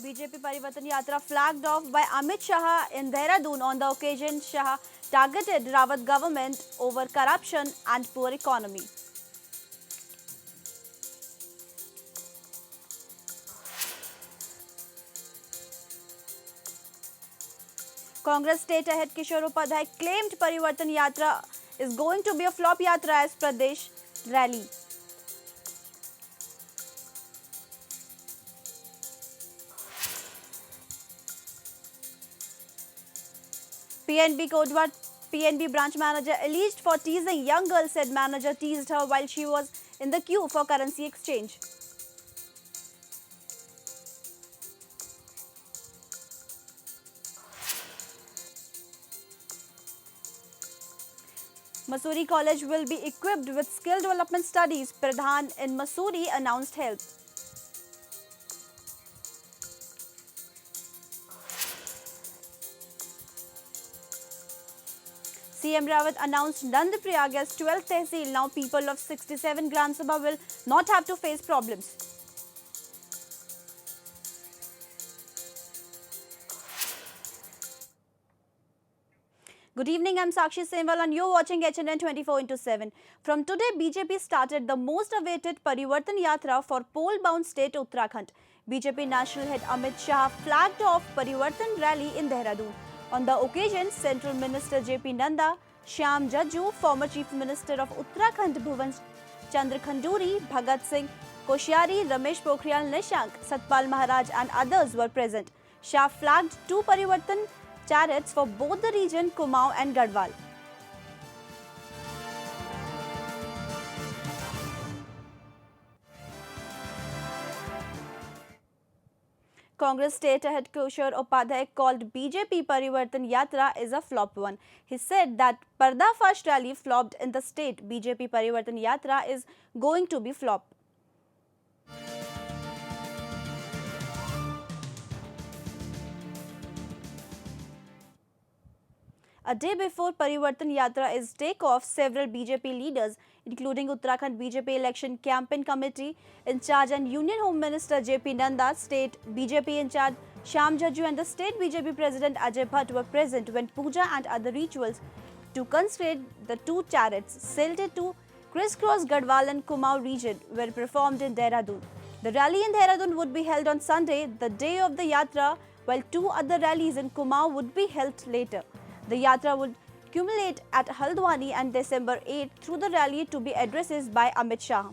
BJP Parivartan Yatra flagged off by Amit Shah in Dehradun. On the occasion, Shah targeted Rawat government over corruption and poor economy. Congress state head Kishore Upadhyay claimed Parivartan Yatra is going to be a flop yatra as Pradesh rally. PNB Kodwar PNB branch manager alleged for teasing young girl, said manager teased her while she was in the queue for currency exchange. Mussoorie College will be equipped with skill development studies. Pradhan in Mussoorie announced help. CM Rawat announced Nand Prayag as 12th Tehsil. Now people of 67 Gram Sabha will not have to face problems. Good evening, I'm Sakshi Senwal and you're watching HNN 24/7. From today, BJP started the most awaited Parivartan Yatra for pole-bound state Uttarakhand. BJP National Head Amit Shah flagged off Parivartan rally in Dehradun. On the occasion, Central Minister JP Nanda, Shyam Jajju, former Chief Minister of Uttarakhand Bhuvan Chandra Khanduri, Bhagat Singh Koshyari, Ramesh Pokhriyal Nishank, Satpal Maharaj and others were present. Shah flagged 2 Parivartan chariots for both the region, Kumaon and Garhwal. Congress state head Kishore Upadhyay called BJP Parivartan Yatra is a flop one. He said that Pardafash rally flopped in the state. BJP Parivartan Yatra is going to be flop. A day before Parivartan Yatra is take-off, several BJP leaders, including Uttarakhand BJP Election Campaign Committee in charge and Union Home Minister JP Nanda, State BJP in charge Shyam Jajju and the State BJP President Ajay Bhatt were present when puja and other rituals to consecrate the 2 chariots sailed to crisscross Garhwal and Kumaon region were performed in Dehradun. The rally in Dehradun would be held on Sunday, the day of the Yatra, while 2 other rallies in Kumaon would be held later. The Yatra would culminate at Haldwani and December 8 through the rally to be addresses by Amit Shah.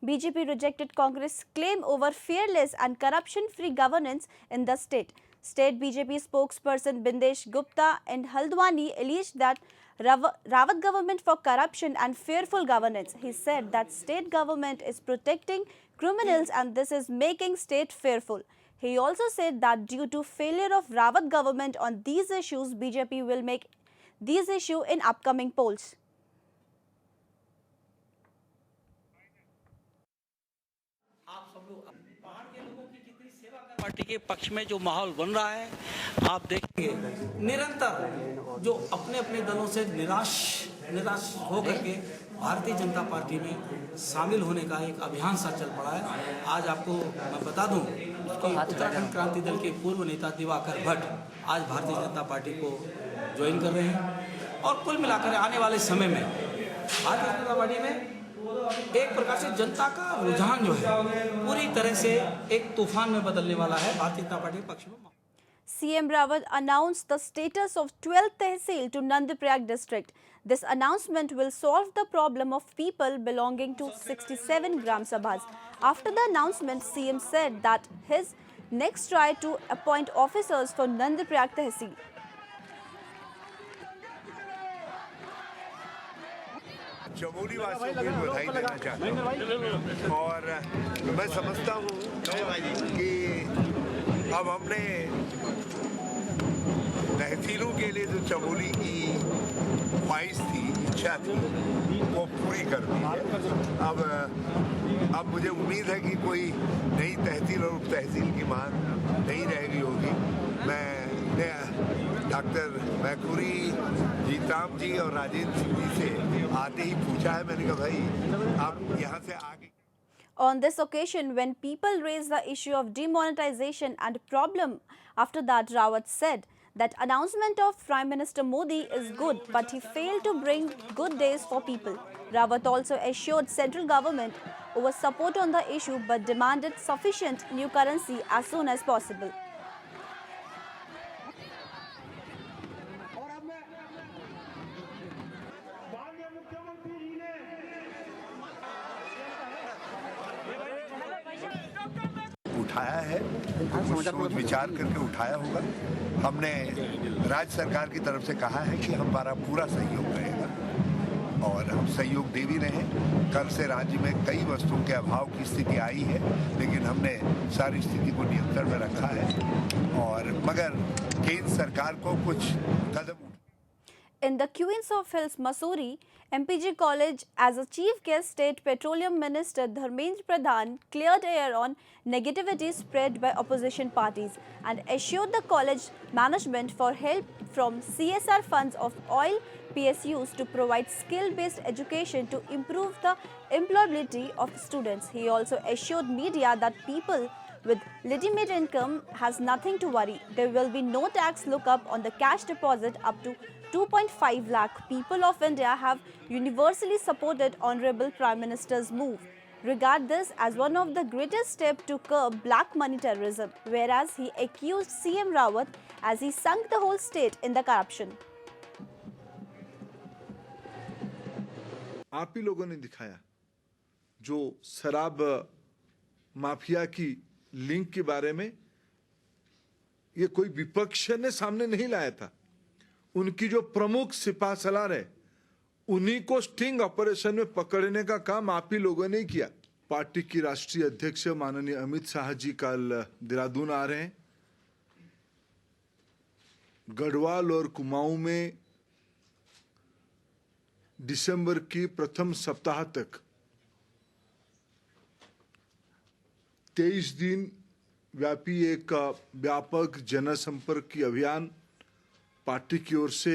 BJP rejected Congress' claim over fearless and corruption-free governance in the state. State BJP spokesperson Bindesh Gupta in Haldwani alleged that Rawat government for corruption and fearful governance. He said that state government is protecting criminals and this is making state fearful. He also said that due to failure of Rawat government on these issues, BJP will make these issues in upcoming polls. Party के पक्ष में जो माहौल बन रहा है, आप देखेंगे निरंतर जो अपने अपने दलों से निराश होकर के भारतीय जनता पार्टी में शामिल होने का एक अभियान सा चल पड़ा है। आज आपको मैं बता दूं कि उत्तराखंड क्रांति दल के पूर्व नेता दिवाकर भट्ट आज भारतीय जनता पार्टी को ज्वाइन कर रहे हैं और कुल मिलाकर आने वाले समय में भारतीय जनता पार्टी में एक प्रकार से जनता का रुझान जो है पूरी तरह से एक तूफान में बदलने वाला है भारतीय जनता पार्टी के पक्ष में। CM Rawat announced the status of 12th Tehsil to Nand Prayag district. This announcement will solve the problem of people belonging to 67 Gram Sabhas. After the announcement, CM said that his next try to appoint officers for Nand Prayag Tehsil. Chamoli वासियों को बधाई देना चाहता हूँ और मैं समझता हूँ कि अब हमने तहसीलों के लिए जो चमोली की ख्वाहिश थी, इच्छा थी, वो पूरी कर दी है। अब मुझे उम्मीद है कि कोई नई तहसील और उप तहसील की मांग नहीं रहेगी होगी। मैं ने डॉक्टर मैकुरी, जीताम जी और राजेंद्र सिंह जी से आते ही पूछा है। मैंने कहा भाई आप यहाँ से आगे। On this occasion, when people raised the issue of demonetization and problem, after that Rawat said that announcement of Prime Minister Modi is good, but he failed to bring good days for people. Rawat also assured central government over support on the issue, but demanded sufficient new currency as soon as possible. उठाया है तो कुछ सोच विचार करके उठाया होगा। हमने राज्य सरकार की तरफ से कहा है कि हमारा पूरा सहयोग रहेगा और हम सहयोग दे भी रहे हैं। कल से राज्य में कई वस्तुओं के अभाव की स्थिति आई है, लेकिन हमने सारी स्थिति को नियंत्रण में रखा है और मगर केंद्र सरकार को कुछ कदम। In the Queens of Hills, Mussoorie, MPG College, as a chief guest, State Petroleum Minister Dharmendra Pradhan cleared air on negativity spread by opposition parties and assured the college management for help from CSR funds of oil PSUs to provide skill-based education to improve the employability of students. He also assured media that people with legitimate income has nothing to worry. There will be no tax lookup on the cash deposit. Up to 2.5 lakh people of India have universally supported Honorable Prime Minister's move. Regard this as one of the greatest steps to curb black money terrorism, whereas he accused CM Rawat as he sunk the whole state in the corruption. आप ही लोगों ने दिखाया जो शराब mafia की link के बारे में ये कोई विपक्ष ने सामने नहीं लाया था। उनकी जो प्रमुख सिपा सलार है उन्हीं को स्टिंग ऑपरेशन में पकड़ने का काम आप ही लोगों ने किया। पार्टी की राष्ट्रीय अध्यक्ष माननीय अमित शाह जी कल देहरादून आ रहे हैं। गढ़वाल और कुमाऊं में दिसंबर की प्रथम सप्ताह तक 23 दिन व्यापी एक व्यापक जनसंपर्क की अभियान पार्टी की ओर से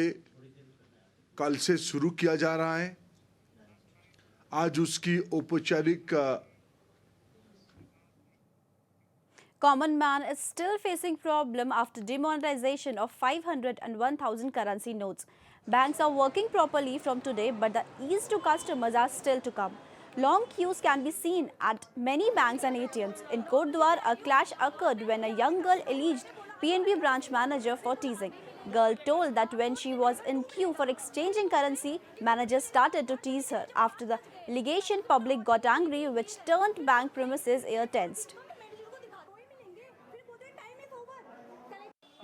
कल से शुरू किया जा रहा है। आज उसकी औपचारिक Common man is still facing problem after demonetization of 500 and 1000 currency notes. Banks are working properly from today, but the ease to customers are still to come. Long queues can be seen at many banks and ATMs. In Kordwar, a clash occurred when a young girl alleged PNB branch manager for teasing. Girl told that when she was in queue for exchanging currency, manager started to tease her. After the allegation, public got angry, which turned bank premises air tensed.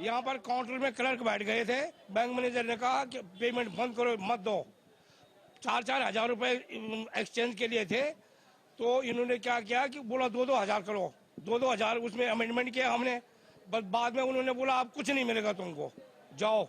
यहाँ पर counter में clerk बैठ गए थे। Bank manager ने कहा कि payment बंद करो, मत दो। 4-4 हजार रुपए एक्सचेंज के लिए थे, तो इन्होंने क्या किया कि बोला 2-2 हजार करो। 2-2 हजार उसमें अमेंडमेंट किया हमने। बस बाद में उन्होंने बोला अब कुछ नहीं मिलेगा तुमको, जाओ,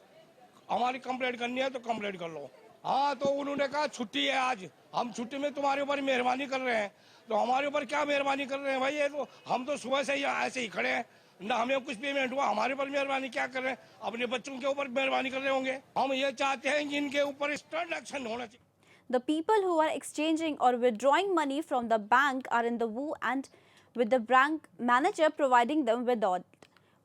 हमारी कंप्लेंट करनी है तो कंप्लेंट कर लो। हाँ, तो उन्होंने कहा छुट्टी है आज, हम छुट्टी में तुम्हारे ऊपर मेहरबानी कर रहे हैं। तो हमारे ऊपर क्या मेहरबानी कर रहे हैं भाई? ये तो हम तो सुबह से ही ऐसे ही खड़े हैं ना, हमें कुछ पेमेंट हुआ, हमारे ऊपर मेहरबानी क्या कर रहे हैं? अपने बच्चों के ऊपर मेहरबानी कर रहे होंगे। हम ये चाहते हैं कि इनके ऊपर स्टर्न एक्शन होना चाहिए। The people who are exchanging or withdrawing money from the bank are in the woo, and with the bank manager providing them with odd,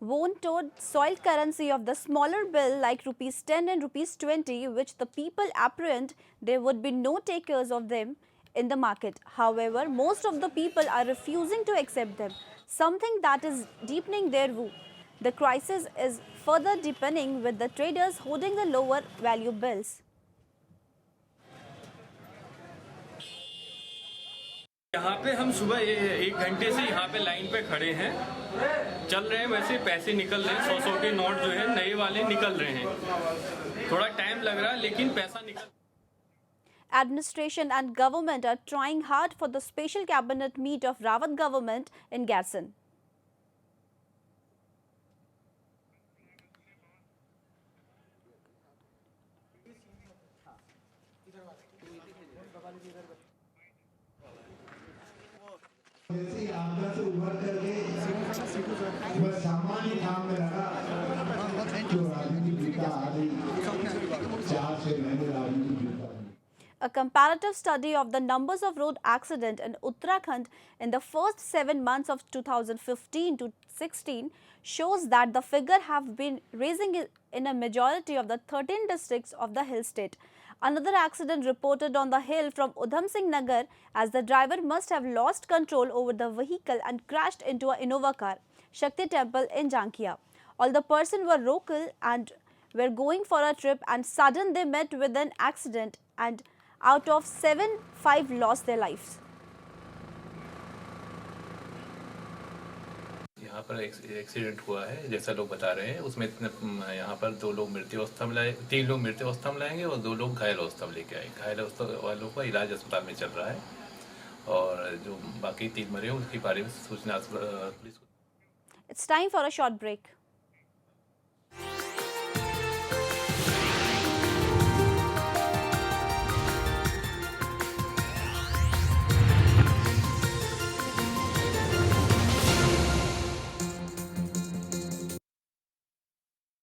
worn-toed soiled currency of the smaller bill like rupees 10 and rupees 20, which the people apprehend there would be no takers of them in the market. However, most of the people are refusing to accept them, something that is deepening their woo. The crisis is further deepening with the traders holding the lower value bills. यहाँ पे हम सुबह 1 घंटे से यहाँ पे line पे खड़े हैं, चल रहे हैं। वैसे पैसे निकल रहे हैं, 100-100 के नोट जो है नए वाले निकल रहे हैं। थोड़ा टाइम लग रहा है लेकिन पैसा निकल। Administration and government are trying hard for the special cabinet meet of Rawat government in Garson. जैसे ही आपदा से उभर करके बस सामान्य काम में लगा जो राजनीति जीता आ गई 4 से महीने राजनीति जीता। A comparative study of the numbers of road accidents in Uttarakhand in the first 7 months of 2015 to 16 shows that the figure have been rising in a majority of the 13 districts of the hill state. Another accident reported on the hill from Udham Singh Nagar as the driver must have lost control over the vehicle and crashed into a Innova car, Shakti Temple in Jankia. All the person were local and were going for a trip, and sudden they met with an accident, and out of 7, 5 lost their lives. यहाँ पर accident हुआ है जैसा लोग बता रहे हैं, उसमें यहाँ पर 2 लोग मृत्यु अवस्था में लाए, 3 लोग मृत्यु अवस्था में लाएंगे और 2 लोग घायल अवस्था में लेके आए। घायल अवस्था वालों का इलाज अस्पताल में चल रहा है और जो बाकी 3 मरे हैं उसके बारे में सूचना पुलिस को। It's time for a short break.